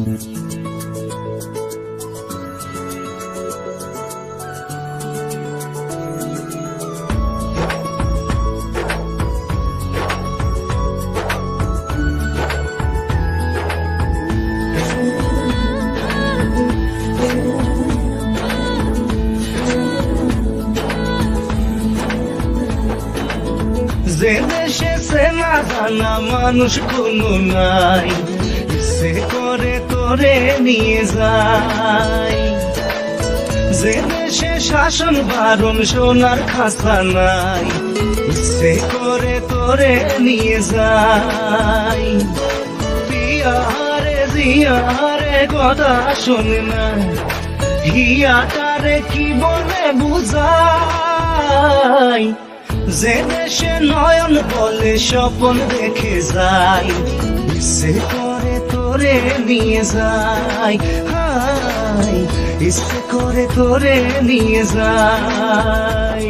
যে দেশে চেনা জানা মানুষ কোনো নাই, সে করে তোরে নিয়ে যায়। যে দেশে শাসন বারণ সোনার খাসা নাই, সে করে তোরে নিয়ে যায়। পিয়ারে জিয়ারে কথা শোনে না, হিয়াটারে কি বলে বুঝাই। যে দেশে নয়ন বলে স্বপ্ন দেখে যায়, সে করে তোরে নিয়ে যায়। হাই ইচ্ছে করে তোরে নিয়ে যায়।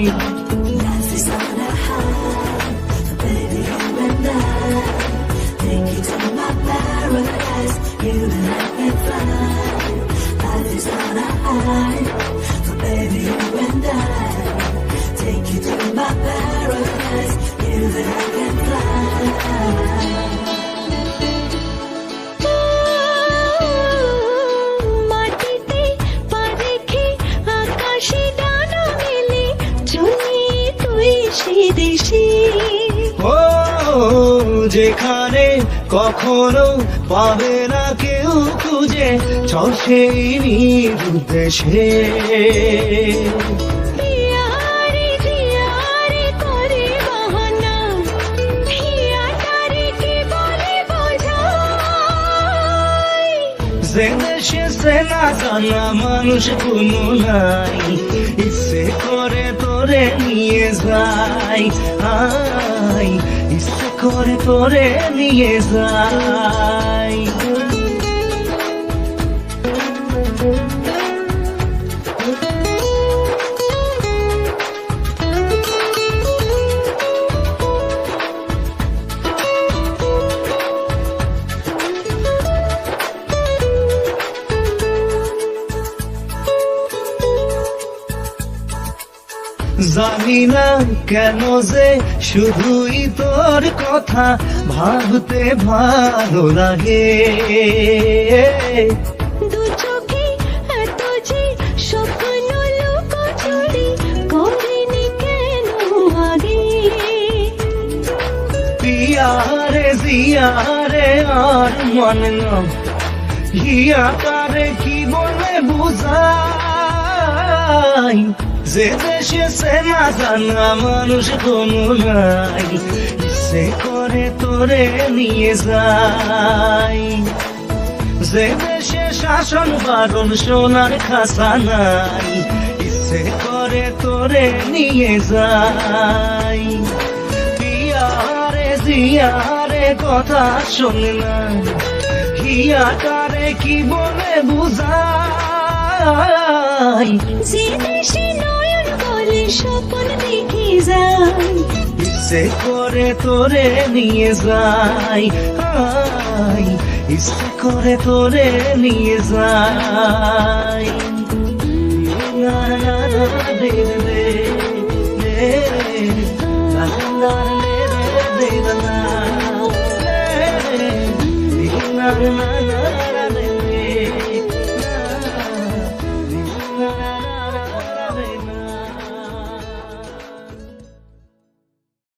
মাটিতে পা রেখে আকাশে ডানা মেলে চলি তুই সে দেশে। ও যেখানে কখনো পাবে না কেউ খুঁজে, চল সেই নিরুদ্দেশে। পিয়ারে জিয়ারে করে বাহানা, হিয়াটারে কি বলে বোঝাই। যে দেশে চেনা জানা মানুষ কোনো নাই, ইচ্ছে করে তোরে নিয়ে যায়। আই ইচ্ছে করে তোরে নিয়ে যায়। জানি না কেন যে শুধুই তোর কথা ভাবতে ভালো লাগে। দু চোখে এত যে স্বপ্ন লুকোচুরি করিনি কেন আগে। পিয়ারে জিয়ারে আর মনে না, হিয়াটারে কি বলে বুঝাই। যে দেশে চেনা জানা মানুষ কোনো নাই, সে করে তোরে নিয়ে যায়। যে দেশে শাসন বারণ সোনার খাসা নাই, সে করে তোরে নিয়ে যায়। পিয়ারে জিয়ারে কথা শোনে না, হিয়াটারে কি বলে বুঝাই। যে দেশে নয়ন বলে স্বপ্ন দেখে যায়, ইচ্ছে করে তোরে নিয়ে যায়। হাই ইচ্ছে করে তোরে নিয়ে যায়। না না না দে দে দে, না না দে দে না, না না না।